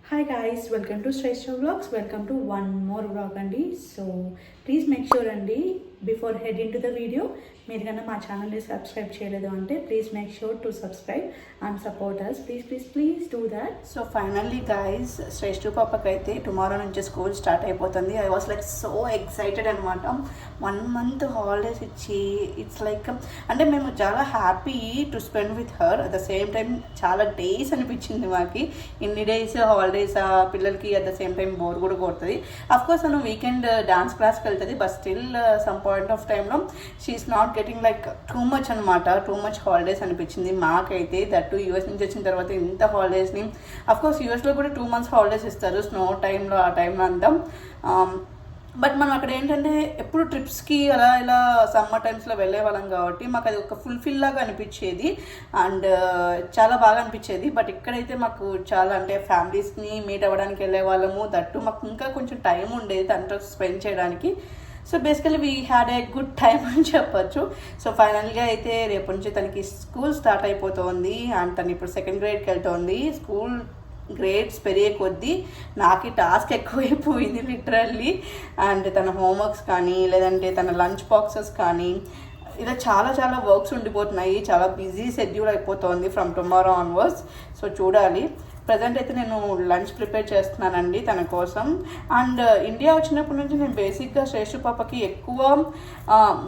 Hi guys, welcome to Shrestha Vlogs. Welcome to one more vlog అండి. So please make sure అండి before head into the video మీరు కన్నా మా ఛానల్ని subscribe చేయలేదు అంటే please make sure to subscribe and support us. Please do that. So finally guys Shreshta పాపకి అయితే టుమారో నుంచి స్కూల్ స్టార్ట్ అయిపోతుంది. I was like so excited అనమాట. 1 month హాలిడేస్ ఇచ్చి ఇట్స్ లైక్ అంటే మేము చాలా happy to spend with her. At the same time చాలా డేస్ అనిపించింది మాకు. ఇన్ని డేస్ హాలిడేస్ పిల్లలకి at the same time bore కూడా కొడుతుంది. అఫ్కోర్స్ తను వీకెండ్ డాన్స్ క్లాస్కి వెళ్తుంది, but still some point of టైంలో she's not getting like too much అనమాట. టూ మచ్ హాలిడేస్ అనిపించింది మాకైతే. దట్టు యూఎస్ నుంచి వచ్చిన తర్వాత ఇంత హాలిడేస్ని అఫ్కోర్స్ యూఎస్లో కూడా 2 months హాలిడేస్ ఇస్తారు స్నో టైంలో, ఆ టైంలో అంతా. బట్ మనం అక్కడ ఏంటంటే ఎప్పుడు ట్రిప్స్కి అలా ఇలా సమ్మర్ టైమ్స్లో వెళ్ళే వాళ్ళం కాబట్టి మాకు అది ఒక ఫుల్ఫిల్ లాగా అనిపించేది అండ్ చాలా బాగా అనిపించేది. బట్ ఇక్కడైతే మాకు చాలా అంటే ఫ్యామిలీస్ని మీట్ అవ్వడానికి వెళ్ళే వాళ్ళము. దట్టు మాకు ఇంకా కొంచెం టైం ఉండేది దాంట్లో స్పెండ్ చేయడానికి. So basically we had a good time అని చెప్పచ్చు. సో ఫైనల్గా అయితే రేపు నుంచి తనకి స్కూల్ స్టార్ట్ అయిపోతుంది అండ్ తను ఇప్పుడు 2nd grade వెళ్తోంది. స్కూల్ గ్రేడ్స్ పెరిగే కొద్దీ నాకు టాస్క్ ఎక్కువైపోయింది లిటరల్లీ. అండ్ తన హోంవర్క్స్ కానీ లేదంటే తన లంచ్ బాక్సెస్ కానీ ఇలా చాలా చాలా వర్క్స్ ఉండిపోతున్నాయి. చాలా బిజీ షెడ్యూల్ అయిపోతుంది ఫ్రమ్ టుమారో ఆన్వర్డ్స్. సో చూడాలి. ప్రజెంట్ అయితే నేను లంచ్ ప్రిపేర్ చేస్తున్నానండి తన కోసం. అండ్ ఇండియా వచ్చినప్పటి నుంచి నేను బేసిక్గా శ్రేష్ఠ పాపకి ఎక్కువ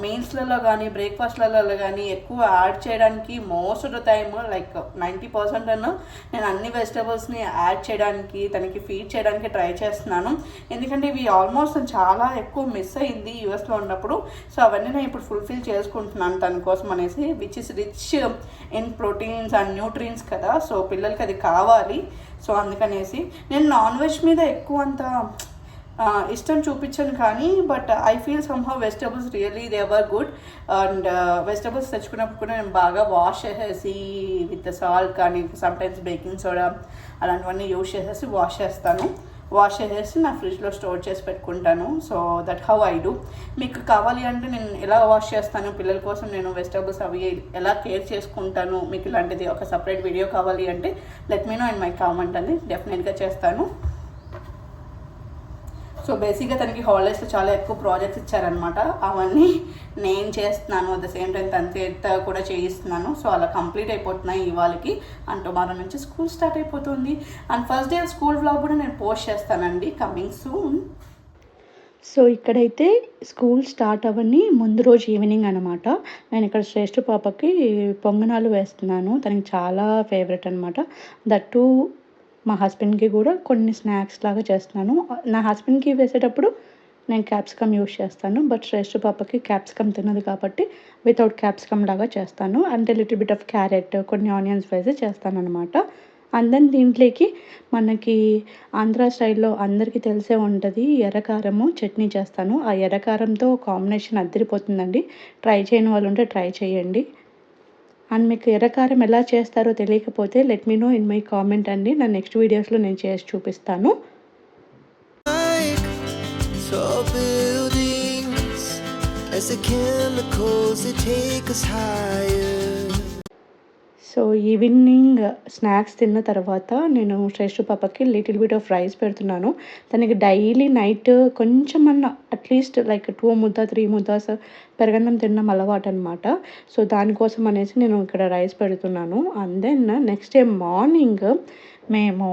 మీల్స్లలో కానీ బ్రేక్ఫాస్ట్లలో కానీ ఎక్కువ యాడ్ చేయడానికి most of the time like 90% అన్న నేను అన్ని వెజిటబుల్స్ని యాడ్ చేయడానికి తనకి ఫీడ్ చేయడానికి ట్రై చేస్తున్నాను. ఎందుకంటే ఇవి ఆల్మోస్ట్ చాలా ఎక్కువ మిస్ అయింది యూఎస్లో ఉన్నప్పుడు. సో అవన్నీ నేను ఇప్పుడు ఫుల్ఫిల్ చేసుకుంటున్నాను తన కోసం అనేసి, which is rich in proteins and nutrients కదా. సో పిల్లలకి అది కావాలి. సో అందుకనేసి నేను నాన్ వెజ్ మీద ఎక్కువ అంత ఇష్టం చూపించాను కానీ but I feel somehow vegetables really they were good. And vegetables తెచ్చుకున్నప్పుడు కూడా నేను బాగా వాష్ చేసేసి విత్ సాల్ట్ కానీ సమ్టైమ్స్ బేకింగ్ సోడా అలాంటివన్నీ యూజ్ చేసేసి వాష్ చేసేసి నా ఫ్రిడ్జ్లో స్టోర్ చేసి పెట్టుకుంటాను. So that how I do. మీకు కావాలి అంటే నేను ఎలా వాష్ చేస్తాను పిల్లల కోసం, నేను వెజిటబుల్స్ అవి ఎలా కేర్ చేసుకుంటాను, మీకు ఇలాంటిది ఒక సపరేట్ వీడియో కావాలి అంటే let me know in my comment అని డెఫినెట్గా చేస్తాను. సో బేసిక్గా తనకి హాలిడేస్లో చాలా ఎక్కువ ప్రాజెక్ట్స్ ఇచ్చారనమాట. అవన్నీ నేను చేస్తున్నాను, అట్ ద సేమ్ టైం తన చేత కూడా చేయిస్తున్నాను. సో అలా కంప్లీట్ అయిపోతున్నాయి ఇవాళకి. అండ్ టుమారో నుంచి స్కూల్ స్టార్ట్ అయిపోతుంది. And first day school vlog కూడా నేను పోస్ట్ చేస్తానండి కమింగ్ సూన్. సో ఇక్కడైతే స్కూల్ స్టార్ట్ అవ్వని ముందు రోజు ఈవినింగ్ అనమాట. నేను ఇక్కడ శ్రేష్ఠ పాపకి పొంగనాలు వేస్తున్నాను. తనకి చాలా ఫేవరెట్ అనమాట. దట్టు మా హస్బెండ్కి కూడా కొన్ని స్నాక్స్ లాగా చేస్తున్నాను. నా హస్బెండ్కి వేసేటప్పుడు నేను క్యాప్సికమ్ యూస్ చేస్తాను, బట్ శ్రేష్ఠ పాపకి క్యాప్సికమ్ తినదు కాబట్టి వితౌట్ క్యాప్సికమ్ లాగా చేస్తాను. అంటే లిటిల్ బిట్ ఆఫ్ క్యారెట్, కొన్ని ఆనియన్స్ వేసి చేస్తాను అనమాట. అండ్ దెన్ దీంట్లోకి మనకి ఆంధ్ర స్టైల్లో అందరికీ తెలిసే ఉంటుంది ఎర్రకారము చట్నీ చేస్తాను. ఆ ఎర్రకారంతో కాంబినేషన్ అద్దరిపోతుందండి. ట్రై చేయని వాళ్ళు ఉంటే ట్రై చేయండి. అండ్ మీకు ఎర్రకారం ఎలా చేస్తారో తెలియకపోతే let me know in my comment అండి. నా నెక్స్ట్ వీడియోస్లో నేను చేసి చూపిస్తాను. సో ఈవినింగ్ స్నాక్స్ తిన్న తర్వాత నేను శ్రేష్ఠ పాపకి లిటిల్ బిట్ ఆఫ్ రైస్ పెడుతున్నాను. తనకి డైలీ నైట్ కొంచెం అట్లీస్ట్ లైక్ 2 ముద్ద 3 ముద్దాస్ పెరగన్నం తినడం అలవాటు అనమాట. సో దానికోసం అనేసి నేను ఇక్కడ రైస్ పెడుతున్నాను. And then next day morning మేము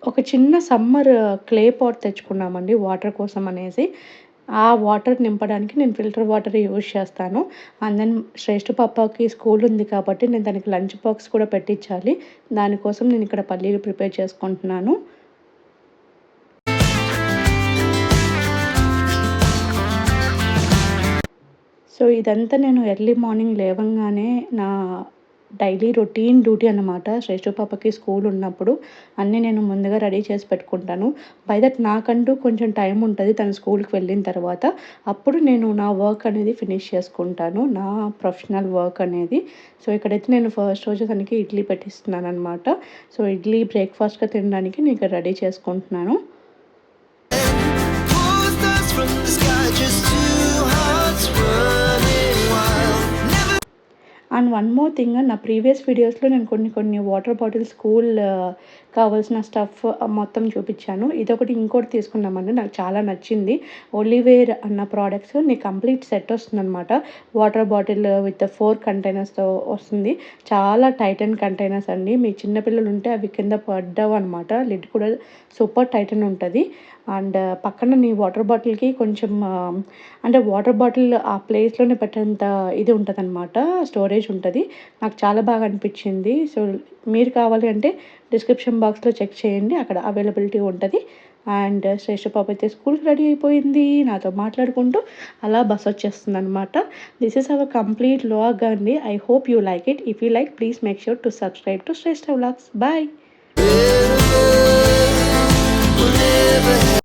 ఒక చిన్న సమ్మర్ క్లే పాట్ తెచ్చుకున్నామండి వాటర్ కోసం అనేసి. ఆ వాటర్ నింపడానికి నేను ఫిల్టర్ వాటర్ యూజ్ చేస్తాను. అండ్ దెన్ శ్రేష్ఠ పాపకి స్కూల్ ఉంది కాబట్టి నేను దానికి లంచ్ బాక్స్ కూడా పెట్టించాలి. దానికోసం నేను ఇక్కడ పల్లీలు ప్రిపేర్ చేసుకుంటున్నాను. సో ఇదంతా నేను ఎర్లీ మార్నింగ్ లేవగానే నా డైలీ రొటీన్ డ్యూటీ అనమాట. శ్రేష్ఠ పాపకి స్కూల్ ఉన్నప్పుడు అన్నీ నేను ముందుగా రెడీ చేసి పెట్టుకుంటాను. బై దట్ నాకంటూ కొంచెం టైం ఉంటుంది తను స్కూల్కి వెళ్ళిన తర్వాత. అప్పుడు నేను నా వర్క్ అనేది ఫినిష్ చేసుకుంటాను, నా ప్రొఫెషనల్ వర్క్ అనేది. సో ఇక్కడైతే నేను ఫస్ట్ రోజు తనకి ఇడ్లీ పెట్టిస్తున్నాను అనమాట. సో ఇడ్లీ బ్రేక్ఫాస్ట్గా తినడానికి నేను ఇక్కడ రెడీ చేసుకుంటున్నాను. అండ్ వన్ మోర్ థింగ్, నా ప్రీవియస్ వీడియోస్లో నేను కొన్ని వాటర్ బాటిల్ స్కూల్ కావాల్సిన స్టఫ్ మొత్తం చూపించాను. ఇదొకటి ఇంకోటి తీసుకున్నామండి, నాకు చాలా నచ్చింది. ఒలివేర్ అన్న ప్రోడక్ట్స్ నీ కంప్లీట్ సెట్ వస్తుందన్నమాట. వాటర్ బాటిల్ విత్ 4 కంటైనర్స్తో వస్తుంది. చాలా టైటన్ కంటైనర్స్ అండి. మీ చిన్నపిల్లలు ఉంటే అవి కింద పడ్డావు అనమాట. లిడ్ కూడా సూపర్ టైటన్ ఉంటుంది. అండ్ పక్కన నీ వాటర్ బాటిల్కి కొంచెం అంటే వాటర్ బాటిల్ ఆ ప్లేస్లోనే పెట్టేంత ఇది ఉంటుందన్నమాట, స్టోరేజ్ ఉంటుంది. నాకు చాలా బాగా అనిపించింది. సో మీరు కావాలి అంటే డిస్క్రిప్షన్ బాక్స్లో చెక్ చేయండి, అక్కడ అవైలబిలిటీ ఉంటుంది. అండ్ శ్రేష్ఠ పాప అయితే స్కూల్కి రెడీ అయిపోయింది, నాతో మాట్లాడుకుంటూ అలా బస్ వచ్చేస్తుంది అనమాట. This is our complete vlog అండి. I hope you like it. If you like, please make sure to subscribe to Shreshta vlogs. Bye.